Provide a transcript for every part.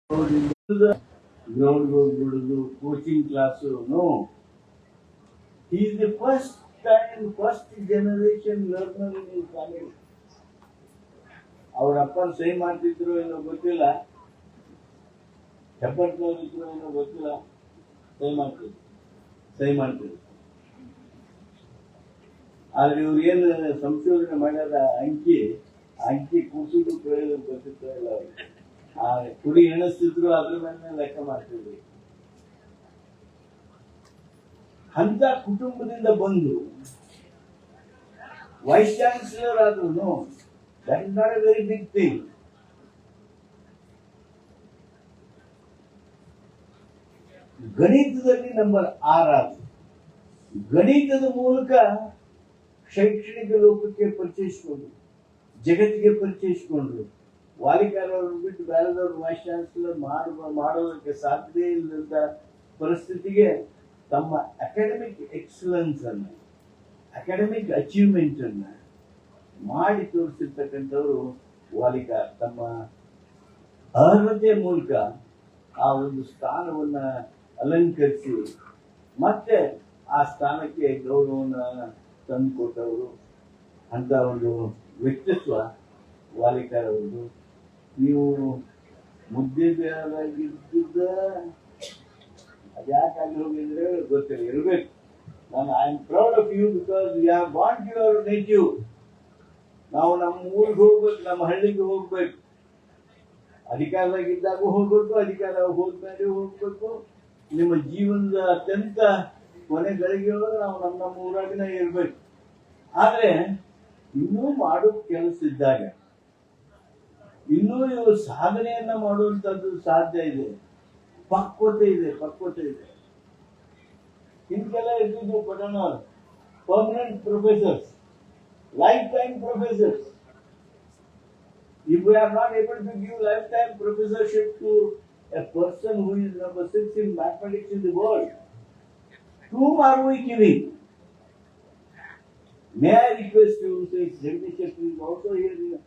the ground coaching class. No, he is the first generation learner in his family. ಅವ್ರ ಅಪ್ಪ ಸಹಿ ಮಾಡ್ತಿದ್ರು ಏನೋ ಗೊತ್ತಿಲ್ಲ, ಹೆಬ್ಬಟ್ಟಿನವ್ರು ಇದ್ರು ಏನೋ ಗೊತ್ತಿಲ್ಲ, ಸಹಿ ಮಾಡ್ತಿದ್ರು. ಆದ್ರೆ ಇವ್ರು ಏನು ಸಂಶೋಧನೆ ಮಾಡ್ಯಾರ, ಅಂಕಿ ಕೂಸುದು ಕೇಳಿದ್ರು ಗೊತ್ತಿತ್ತ ಇಲ್ಲ ಅವ್ರಿಗೆ. ಆ ಕುಡಿ ಎಣಿಸ್ತಿದ್ರು, ಅದ್ರ ಮೇಲೆ ಲೆಕ್ಕ ಮಾಡ್ತಿದ್ರು. ಅಂತ ಕುಟುಂಬದಿಂದ ಬಂದು ವೈಸ್ ಚಾನ್ಸಲರ್ ಆದ್ರೂ that is not a very big thing. ಗಣಿತದಲ್ಲಿ ನಂಬರ್ 6 ಆದ್ರು. ಗಣಿತದ ಮೂಲಕ ಶೈಕ್ಷಣಿಕ ಲೋಕಕ್ಕೆ ಪರಿಚಯಿಸಿಕೊಂಡ್ರು, ಜಗತ್ತಿಗೆ ಪರಿಚಯಿಸಿಕೊಂಡ್ರು. ವಾಲಿಕಾರ್ ಅವರು ಬಿಟ್ಟು ಬೇರೆದವ್ರು ವೈಸ್ ಚಾನ್ಸಲರ್ ಮಾಡೋದಕ್ಕೆ ಸಾಧ್ಯ ಇಲ್ಲದಂತ ಪರಿಸ್ಥಿತಿಗೆ ತಮ್ಮ ಅಕಾಡೆಮಿಕ್ ಎಕ್ಸಲೆನ್ಸ್ ಅನ್ನು, ಅಕಾಡೆಮಿಕ್ ಅಚೀವ್ಮೆಂಟ್ ಅನ್ನ ಮಾಡಿ ತೋರಿಸಿರ್ತಕ್ಕಂಥವ್ರು ವಾಲಿಕಾರ್. ತಮ್ಮ ಅರ್ಹತೆ ಮೂಲಕ ಆ ಒಂದು ಸ್ಥಾನವನ್ನ ಅಲಂಕರಿಸಿ ಮತ್ತೆ ಆ ಸ್ಥಾನಕ್ಕೆ ಗೌರವವನ್ನು ತಂದುಕೊಟ್ಟವರು. ಅಂತ ಒಂದು ವ್ಯಕ್ತಿತ್ವ ವಾಲಿಕಾರ್ ಅವರದು. ನೀವು ಮುದ್ದೆದಾರಾಗಿದ್ದ ಅದ್ಯಾಕಾಗಿ ಹೋಗಿದ್ರೆ ಗೊತ್ತಿಲ್ಲ, ಇರಬೇಕು. ನಾನು I am proud of you because you have got your native. ನಾವು ನಮ್ಮ ಊರಿಗೆ ಹೋಗ್ಬೇಕು, ನಮ್ಮ ಹಳ್ಳಿಗೆ ಹೋಗ್ಬೇಕು. ಅಧಿಕಾರದಾಗಿದ್ದಾಗ ಹೋಗ್ಬೇಕು, ಅಧಿಕಾರ ಹೋದ್ಮೇಲೆ ಹೋಗ್ಬೇಕು. ನಿಮ್ಮ ಜೀವನದ ಅತ್ಯಂತ ಕೊನೆ ಗಳಿಗೆಯೊಳಗೆ ನಾವು ನಮ್ಮ ಊರಾಗಿನ ಇರ್ಬೇಕು. ಆದ್ರೆ ಇನ್ನೂ ಮಾಡೋ ಕೆಲಸ ಇದ್ದಾಗ, ಇನ್ನೂ ಇವು ಸಾಧನೆಯನ್ನ ಮಾಡುವಂತದ್ದು ಸಾಧ್ಯ ಇದೆ. ಪಕ್ವತೆ ಇದೆ. ಹಿಂಗೆಲ್ಲ ಇದ್ದು ಪಠಣ permanent professors, lifetime professors. If we are not able to give lifetime professorship to a person who is number 6 in mathematics in the world, to whom are we giving? May I request you, say Jagdish is also here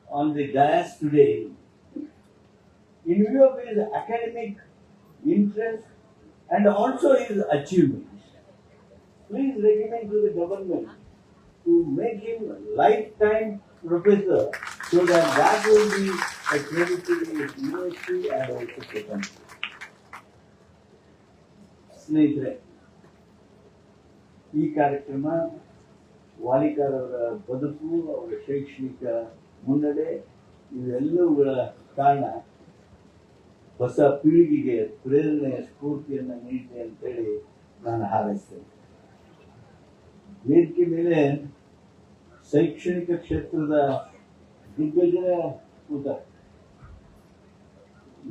on the dais today. In view of his academic interest and also his achievements, please recommend to the government to make him lifetime professor, so that will be a credit to the university and also the country. ಸ್ನೇಹಿತರೆ, ಈ ಕಾರ್ಯಕ್ರಮ ವಾಲಿಕಾರ್ ಅವರ ಬದುಕು, ಅವರ ಶೈಕ್ಷಣಿಕ ಮುನ್ನಡೆ, ಇವೆಲ್ಲವುಗಳ ಕಾರಣ ಹೊಸ ಪೀಳಿಗೆಗೆ ಪ್ರೇರಣೆಯ ಸ್ಫೂರ್ತಿಯನ್ನು ನೀಡಿದೆ ಅಂತೇಳಿ ನಾನು ಹಾರೈಸ್ತೇನೆ. ವೇದಿಕೆ ಮೇಲೆ ಶೈಕ್ಷಣಿಕ ಕ್ಷೇತ್ರದ ದಿಗ್ಗಜರ ಕೂತಾರೆ.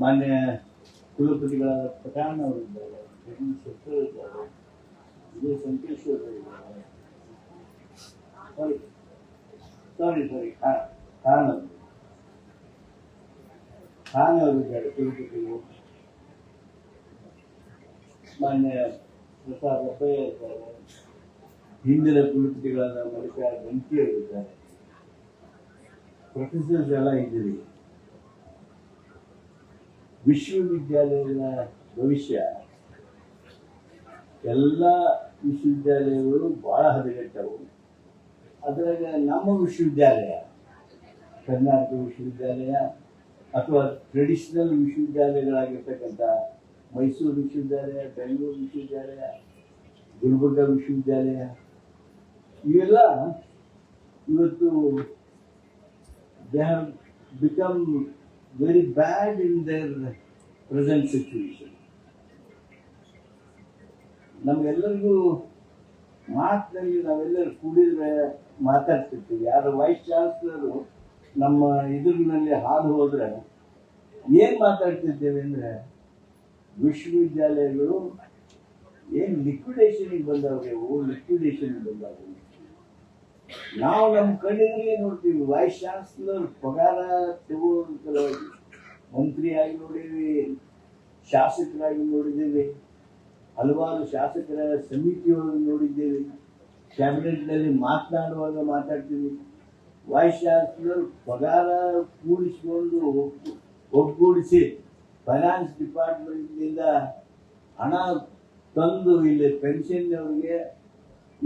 ಮಾನ್ಯ ಕುಲಪತಿಗಳಾದ ಪಠಾಣ್ ಅವರಿದ್ದಾರೆ, ಜಗದೀಶ್ ಶೆಟ್ಟರ್ ಇದ್ದಾರೆ, ವಿಜಯ ಸಂಕೇಶ್ವರ್ ಇದ್ದಾರೆ, ಖಾನ್ ಅವರಿದ್ದಾರೆ ಕುಲಪತಿಗಳು. ಮಾನ್ಯ ಪ್ರಸಾದ್ ಅಪ್ಪಯ್ಯ ಇದ್ದಾರೆ, ಹಿಂದಿನ ಕುಲಪತಿಗಳಾದ ಮಲ್ಲಿಕಾ ಬೆಂಕಿ ಅವರಿದ್ದಾರೆ, ಪ್ರೊಫೆಸರ್ಸ್ ಎಲ್ಲ ಇದ್ದೀರಿ. ವಿಶ್ವವಿದ್ಯಾಲಯದ ಭವಿಷ್ಯ, ಎಲ್ಲ ವಿಶ್ವವಿದ್ಯಾಲಯಗಳು ಬಹಳ ಹದಗೆಟ್ಟವು. ಅದರಾಗ ನಮ್ಮ ವಿಶ್ವವಿದ್ಯಾಲಯ, ಕರ್ನಾಟಕ ವಿಶ್ವವಿದ್ಯಾಲಯ ಅಥವಾ ಟ್ರೆಡಿಷನಲ್ ವಿಶ್ವವಿದ್ಯಾಲಯಗಳಾಗಿರ್ತಕ್ಕಂಥ ಮೈಸೂರು ವಿಶ್ವವಿದ್ಯಾಲಯ, ಬೆಂಗಳೂರು ವಿಶ್ವವಿದ್ಯಾಲಯ, ಗುಲ್ಬರ್ಗಾ ವಿಶ್ವವಿದ್ಯಾಲಯ, ಇವೆಲ್ಲ ಇವತ್ತು they have become very bad in their present situation. ನಮಗೆಲ್ಲರಿಗೂ ಮಾತಿನಲ್ಲಿ ನಾವೆಲ್ಲರೂ ಕೂಡಿದ್ರೆ ಮಾತಾಡ್ತಿರ್ತೀವಿ. ಯಾರು ವೈಸ್ ಚಾನ್ಸಲರು ನಮ್ಮ ಎದುರಿನಲ್ಲಿ ಹಾದು ಹೋದ್ರೆ ಏನ್ ಮಾತಾಡ್ತಿದ್ದೇವೆ ಅಂದ್ರೆ, ವಿಶ್ವವಿದ್ಯಾಲಯಗಳು ಏನ್ ಲಿಕ್ವಿಡೇಷನ್ಗೆ ಬಂದವ್ರೆ, ಲಿಕ್ವಿಡೇಷನ್ ಬಂದವ್ರೆ. ನಾವು ನಮ್ಮ ಕಣ್ಣೆದುರಿಗೆ ನೋಡ್ತೀವಿ, ವೈಸ್ ಚಾನ್ಸಲರ್ ಪಗಾರ ತಗೊಳ್ಳೋದ್ರ ಸಲುವಾಗಿ ಮಂತ್ರಿಯಾಗಿ ನೋಡಿದ್ವಿ, ಶಾಸಕರಾಗಿ ನೋಡಿದ್ದೇವೆ, ಹಲವಾರು ಶಾಸಕರ ಸಮಿತಿಯೊಳಗೆ ನೋಡಿದ್ದೇವೆ, ಕ್ಯಾಬಿನೆಟ್ನಲ್ಲಿ ಮಾತನಾಡುವಾಗ ಮಾತಾಡ್ತೀವಿ. ವೈಸ್ ಚಾನ್ಸಲರ್ ಪಗಾರ ಕೂಡಿಸಿಕೊಂಡು ಒಗ್ಗೂಡಿಸಿ ಫೈನಾನ್ಸ್ ಡಿಪಾರ್ಟ್ಮೆಂಟ್ನಿಂದ ಹಣ ತಂದು ಇಲ್ಲಿ ಪೆನ್ಷನ್ ಅವರಿಗೆ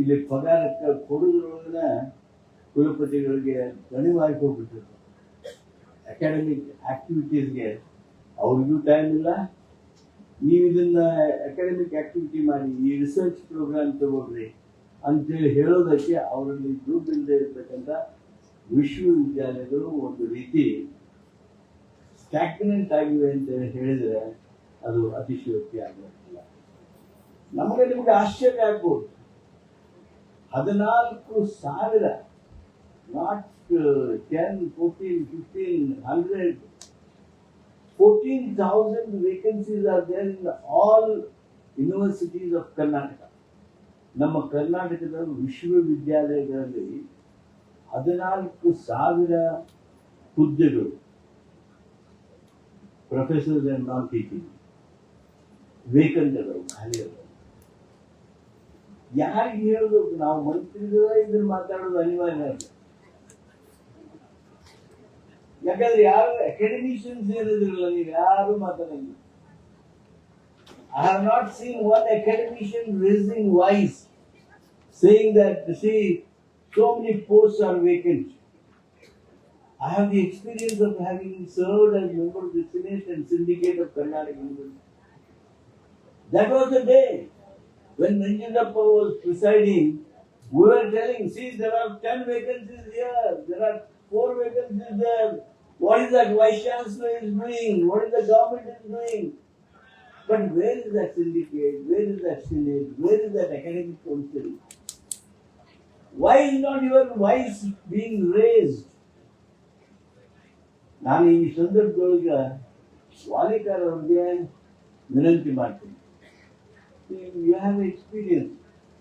ಇಲ್ಲಿ ಪಗಾರಕ್ಕೆ ಕೊಡೋದ್ರೊಳಗಿನ ಕುಲಪತಿಗಳಿಗೆ ಗಣಿವಾಗಿ ಹೋಗ್ಬಿಟ್ಟಿರ್ತಾರೆ. ಅಕಾಡೆಮಿಕ್ ಆಕ್ಟಿವಿಟೀಸ್ಗೆ ಅವ್ರಿಗೂ ಟೈಮ್ ಇಲ್ಲ. ನೀವು ಇದನ್ನ ಅಕಾಡೆಮಿಕ್ ಆಕ್ಟಿವಿಟಿ ಮಾಡಿ, ಈ ರಿಸರ್ಚ್ ಪ್ರೋಗ್ರಾಮ್ ತಗೊಳ್ರಿ ಅಂತೇಳಿ ಹೇಳೋದಕ್ಕೆ ಅವರಲ್ಲಿ ದುಡ್ಡಿಲ್ಲದೆ ಇರ್ತಕ್ಕಂಥ ವಿಶ್ವವಿದ್ಯಾಲಯಗಳು ಒಂದು ರೀತಿ ಸ್ಟ್ಯಾಗ್ನೆಂಟ್ ಆಗಿವೆ ಅಂತ ಹೇಳಿದ್ರೆ ಅದು ಅತಿಶಯೋಕ್ತಿ ಆಗಿರೋದಿಲ್ಲ. ನಿಮಗೆ ಆಶ್ಚರ್ಯ ಆಗ್ಬೋದು. 14,000 not 10, 14, 15, 100, 14,000 vacancies are there in all universities of Karnataka. ನಮ್ಮ ಕರ್ನಾಟಕದ ವಿಶ್ವವಿದ್ಯಾಲಯಗಳಲ್ಲಿ 14,000 ಹುದ್ದೆಗಳು, ಪ್ರೊಫೆಸರ್ಸ್ ಅಂಡ್ ನಾನ್ ಟೀಚಿಂಗ್ ವೇಕೆಂಟ್ಗಳು ಖಾಲಿ ಅದಾವೆ. ಯಾರಿಗೆ ಹೇಳೋದು? ನಾವು ಮಂತ್ರಿಗಳ ಇದನ್ನ ಮಾತಾಡೋದು ಅನಿವಾರ್ಯ ಇಲ್ಲ. ಯಾಕಂದ್ರೆ ಯಾರು ಅಕಾಡೆಮಿಷಿಯನ್ಸ್ ಏನಿದ್ರಲ್ಲ, ನೀವು ಯಾರು ಮಾತಾಡಂಗಿಲ್ಲ. I have not seen one academician raising voice saying that, see, so many posts are vacant. I have the experience of having served as member of the Senate and Syndicate of Karnataka University. That was the day when Nanjindappa was presiding. We were telling, see, there are 10 vacancies here, there are 4 vacancies there. What is that Vice Chancellor is doing? What is the government is doing? But where is that syndicate? Where is that Senate? Where is that academic council? Why is not your voice being raised? ನಾನು ಈ ಸಂದರ್ಭದೊಳಗೆ ವಾಲಿಕಾರ್ ಅವ್ರಿಗೆ ವಿನಂತಿ ಮಾಡ್ತೀನಿ. You have experience.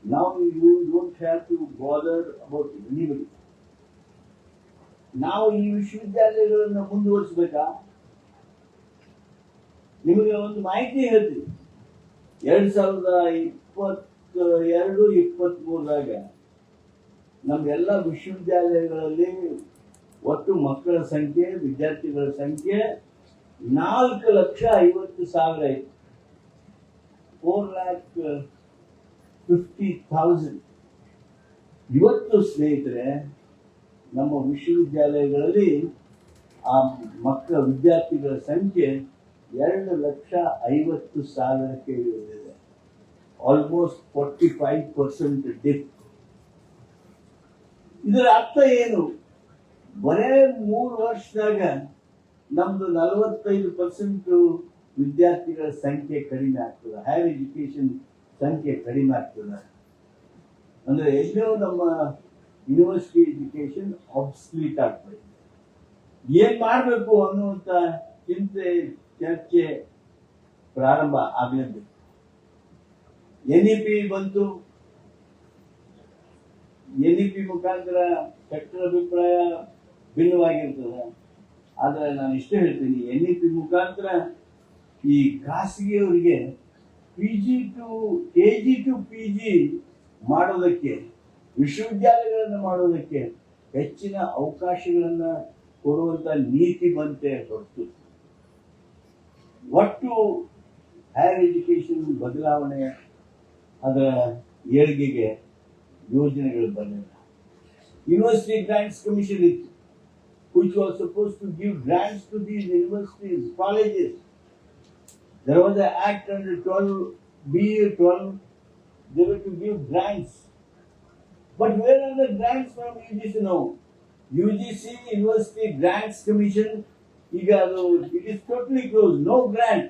Now you don't have to bother about anybody. ನಾವು ಈ ವಿಶ್ವವಿದ್ಯಾಲಯಗಳನ್ನು ಮುಂದುವರಿಸಬೇಕಾ? ನಿಮಗೆ ಒಂದು ಮಾಹಿತಿ ಹೇಳ್ತೀವಿ. 2022-23 ನಮ್ಮೆಲ್ಲ ವಿಶ್ವವಿದ್ಯಾಲಯಗಳಲ್ಲಿ ಒಟ್ಟು ಮಕ್ಕಳ ಸಂಖ್ಯೆ, ವಿದ್ಯಾರ್ಥಿಗಳ ಸಂಖ್ಯೆ 4,50,000 ಇತ್ತು. 4,50,000. ಇವತ್ತು ಸ್ನೇಹಿತರೆ, ನಮ್ಮ ವಿಶ್ವವಿದ್ಯಾಲಯಗಳಲ್ಲಿ ಆ ಮಕ್ಕಳ ವಿದ್ಯಾರ್ಥಿಗಳ ಸಂಖ್ಯೆ 2,50,000ಕ್ಕೆ ಇಳಿದಿದೆ. Almost 45% dip. ಇದರ ಅರ್ಥ ಏನು? ಬರೇ 3 ವರ್ಷದಾಗ ನಮ್ದು 45% ವಿದ್ಯಾರ್ಥಿಗಳ ಸಂಖ್ಯೆ ಕಡಿಮೆ ಆಗ್ತದೆ. ಹೈಯರ್ ಎಜುಕೇಶನ್ ಸಂಖ್ಯೆ ಕಡಿಮೆ ಆಗ್ತದೆ. ಅಂದ್ರೆ ಎಲ್ಲೋ ನಮ್ಮ ಯೂನಿವರ್ಸಿಟಿ ಎಜುಕೇಶನ್ ಆಬ್ಸ್ಲೀಟ್ ಆಗ್ತದೆ. ಏನ್ ಮಾಡಬೇಕು ಅನ್ನುವಂತ ಚಿಂತೆ, ಚರ್ಚೆ ಪ್ರಾರಂಭ ಆಗಲೇಬೇಕು. NEP ಬಂತು. NEP ಮುಖಾಂತರ ಕಟ್ಟಡ ಅಭಿಪ್ರಾಯ ಭಿನ್ನವಾಗಿರ್ತದೆ. ಆದ್ರೆ ನಾನು ಇಷ್ಟೇ ಹೇಳ್ತೀನಿ, NEP ಮುಖಾಂತರ ಈ ಖಾಸಗಿಯವರಿಗೆ KG to PG ಮಾಡೋದಕ್ಕೆ, ವಿಶ್ವವಿದ್ಯಾಲಯಗಳನ್ನು ಮಾಡೋದಕ್ಕೆ ಹೆಚ್ಚಿನ ಅವಕಾಶಗಳನ್ನ ಕೊಡುವಂತ ನೀತಿ ಬಂತೆ ಹೊರತು ಒಟ್ಟು ಹೈಯರ್ ಎಜುಕೇಶನ್ ಬದಲಾವಣೆ, ಅದರ ಏಳಿಗೆಗೆ ಯೋಜನೆಗಳು ಬರಲಿಲ್ಲ. ಯೂನಿವರ್ಸಿಟಿ ಗ್ರಾಂಟ್ಸ್ ಕಮಿಷನ್ ಇತ್ತು, which was supposed to give grants to these universities, colleges. There was an act under 12B12, they were to give grants. But where are the grants from UGC now? UGC, University Grants Commission, it is totally closed, no grant.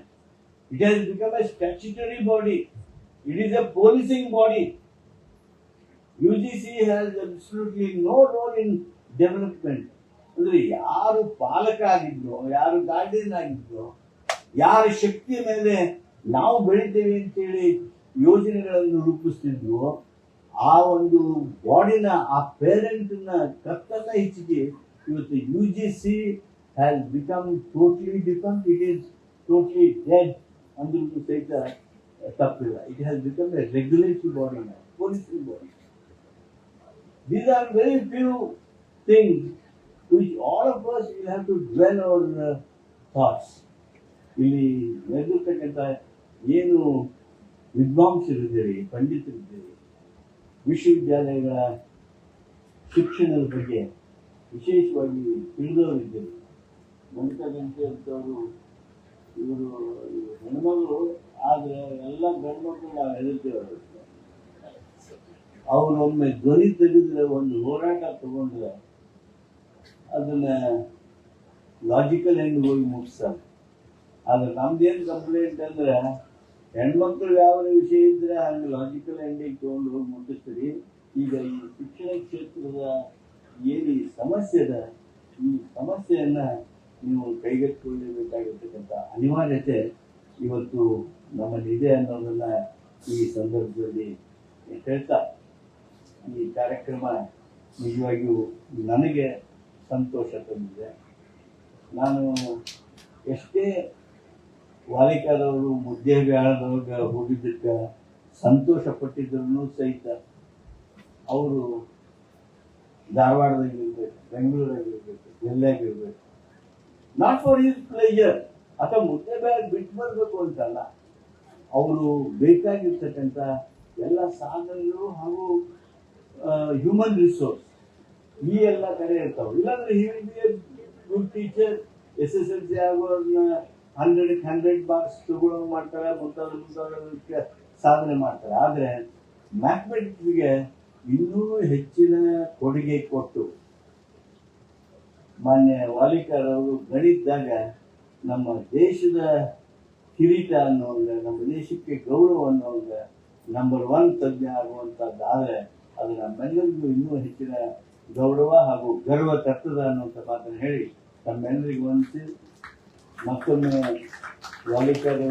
It has become a statutory body. It is a policing body. UGC has absolutely no role in development. ಅಂದ್ರೆ ಯಾರು ಪಾಲಕ ಆಗಿದ್ರೋ, ಯಾರು guardian ಆಗಿದ್ರೋ, ಯಾರ ಶಕ್ತಿಯ ಮೇಲೆ ನಾವು ಬೆಳಿತೇವೆ ಅಂತೇಳಿ ಯೋಜನೆಗಳನ್ನು ರೂಪಿಸ್ತಿದ್ವು, ಆ ಒಂದು ಬಾಡಿನ, ಆ ಪೇರೆಂಟ್ ನ ಕರ್ತನ ಹೆಚ್ಚಿಗೆ ಇವತ್ತು UGC has become totally different. It is totally dead ಅಂದ್ರೂ ಸಹಿತ ತಪ್ಪಿಲ್ಲ. It has become a regulatory body now, policing body. These are very few things which all of us will have to dwell our thoughts. ಇಲ್ಲಿ ನೆರೆದಿರ್ತಕ್ಕಂಥ ಏನು ವಿದ್ವಾಂಸರಿದ್ದೀರಿ, ಪಂಡಿತರಿದ್ದೀರಿ, ವಿಶ್ವವಿದ್ಯಾಲಯಗಳ ಶಿಕ್ಷಣದ ಬಗ್ಗೆ ವಿಶೇಷವಾಗಿ ತಿಳಿದವರಿದ್ದೀರಿ. ಮಮತಾ ಗಂಟೆ ಅಂತವರು ಇವರು ಹೆಣ್ಮಗಳು, ಆದರೆ ಎಲ್ಲ ಗಂಡು ಮಕ್ಕಳು ನಾವು ಹೆದರ್ತೀವಿ. ಅವರೊಮ್ಮೆ ಧ್ವನಿ ತೆಗೆದ್ರೆ ಒಂದು ಹೋರಾಟ ತಗೊಂಡ್ರೆ ಅದನ್ನ ಲಾಜಿಕಲ್ ಎಂಡ್ ಹೋಗಿ ಮುಗಿಸ್ತಾರೆ. ಆದ್ರೆ ನಮ್ದೇನು ಕಂಪ್ಲೇಂಟ್ ಅಂದ್ರೆ ಹೆಣ್ಮಕ್ಳು ಯಾವ ವಿಷಯ ಇದ್ರೆ ಹಂಗೆ ಲಾಜಿಕಲ್ ಎಂಡಿಗೆ ತಗೊಂಡು ಹೋಗಿ ಮುಟ್ಟಿಸ್ತೀರಿ. ಈಗ ಈ ಶಿಕ್ಷಣ ಕ್ಷೇತ್ರದ ಏನು ಈ ಸಮಸ್ಯೆ ಅದ, ಈ ಸಮಸ್ಯೆಯನ್ನ ನೀವು ಕೈಗೆತ್ತಿಕೊಳ್ಳಬೇಕಾಗಿರ್ತಕ್ಕಂಥ ಅನಿವಾರ್ಯತೆ ಇವತ್ತು ನಮ್ಮಲ್ಲಿದೆ ಅನ್ನೋದನ್ನ ಈ ಸಂದರ್ಭದಲ್ಲಿ ಹೇಳ್ತಾ, ಈ ಕಾರ್ಯಕ್ರಮ ನಿಜವಾಗಿಯೂ ನನಗೆ ಸಂತೋಷ ತಂದಿದೆ. ನಾನು ಎಷ್ಟೇ ವಾಲಿಕಾದವರು ಮುದ್ದೇಬೇಳದವ್ರಿಗೆ ಹೋಗಿದ್ದಕ್ಕೆ ಸಂತೋಷ ಪಟ್ಟಿದ್ರು ಸಹಿತ ಅವರು ಧಾರವಾಡದಾಗಿರ್ಬೇಕು, ಬೆಂಗಳೂರಾಗಿರ್ಬೇಕು, ಎಲ್ಲಾಗಿರ್ಬೇಕು, ನಾಟ್ ಫಾರ್ ಹಿಸ್ ಪ್ಲೇಜರ್ ಅಥವಾ ಮುದ್ದೇಬೇಳ ಬಿಟ್ಟು ಬರಬೇಕು ಅಂತಲ್ಲ, ಅವರು ಬೇಕಾಗಿರ್ತಕ್ಕಂಥ ಎಲ್ಲ ಸಾಧನಗಳು ಹಾಗೂ ಹ್ಯೂಮನ್ ರಿಸೋರ್ಸ್ ಈ ಎಲ್ಲ ಕಡೆ ಇರ್ತಾವೆ. ಇಲ್ಲಾಂದ್ರೆ he will be A good teacher, SSLC ಆಗೋದನ್ನ 100 ಮಾರ್ಕ್ಸ್ ತಗೊಳ್ಳೋ ಮಾಡ್ತಾರೆ, ಮುಂತಾದಕ್ಕೆ ಸಾಧನೆ ಮಾಡ್ತಾರೆ. ಆದರೆ ಮ್ಯಾಥಮೆಟಿಕ್ಸ್ಗೆ ಇನ್ನೂ ಹೆಚ್ಚಿನ ಕೊಡುಗೆ ಕೊಟ್ಟು ಮಾನ್ಯ ವಾಲಿಕಾರ್ ಅವರು ಗಣಿತದಾಗ ನಮ್ಮ ದೇಶದ ಕಿರೀಟ ಅನ್ನೋಂಗ, ನಮ್ಮ ದೇಶಕ್ಕೆ ಗೌರವ ಅನ್ನೋಂಗ ನಂಬರ್ 1 ತಜ್ಞ ಆಗುವಂಥದ್ದಾದರೆ ಅದು ನಮ್ಮೆಲ್ಲರಿಗೂ ಇನ್ನೂ ಹೆಚ್ಚಿನ ಗೌರವ ಹಾಗೂ ಗರ್ವ ತರ್ತದ ಅನ್ನುವಂಥ ಮಾತನ್ನು ಹೇಳಿ ತಮ್ಮೆಲ್ಲರಿಗೂ ವಂದಿಸಿ ಮತ್ತೊಮ್ಮೆ ವಾಲಿಕಾರ್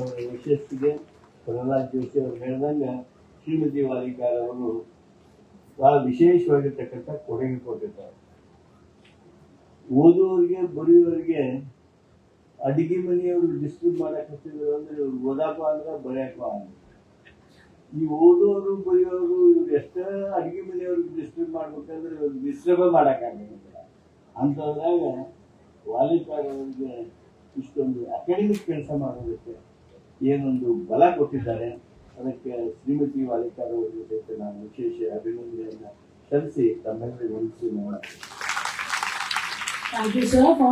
ಅವರ ಯಶಸ್ಸಿಗೆ ಪ್ರಹ್ಲಾದ್ ಜೋಶಿ ಅವರು ಹೇಳಿದಂಗೆ ಶ್ರೀಮತಿ ವಾಲಿಕಾರ್ ಅವರು ಬಹಳ ವಿಶೇಷವಾಗಿರ್ತಕ್ಕಂಥ ಕೊಡುಗೆ ಕೊಟ್ಟಿದ್ದಾರೆ. ಓದುವವರಿಗೆ ಬರೆಯುವವರಿಗೆ ಅಡಿಗೆ ಮನೆಯವರು ಡಿಸ್ಟ್ರಿಬ್ಯೂಟ್ ಮಾಡಕತ್ತಿದ್ರು ಅಂದ್ರೆ ಇವ್ರು ಓದಾಕೋ ಅಂದ್ರೆ ಬರೆಯಕೋ ಅಂದ್ರೆ, ಈ ಓದೋರು ಬರೆಯೋರು ಇವ್ರು ಎಷ್ಟೇ ಅಡಿಗೆ ಮನೆಯವ್ರಿಗೆ ಡಿಸ್ಟ್ರಿಬ್ಯೂಟ್ ಮಾಡ್ಬೇಕಂದ್ರೆ ಇವ್ರು ಡಿಸ್ಟ್ರಿಬೇ ಮಾಡೋಕ್ಕಾಗಂಗಿಲ್ಲ. ಅಂಥದ್ರಾಗ ವಾಲಿಕಾರ್ ಅವರಿಗೆ ಇಷ್ಟೊಂದು ಅಕಾಡೆಮಿಕ್ ಕೆಲಸ ಮಾಡೋದಕ್ಕೆ ಏನೊಂದು ಬಲ ಕೊಟ್ಟಿದ್ದಾರೆ. ಅದಕ್ಕೆ ಶ್ರೀಮತಿ ವಾಲಿಕಾರ್ ಅವರಿಗೆ ಸಹಿತ ನಾನು ವಿಶೇಷ ಅಭಿನಂದನೆಯನ್ನು ಸಲ್ಲಿಸಿ ತಮ್ಮೆಲ್ಲರಿಗೂ ವಂದಿಸಿ. Thank you, sir, for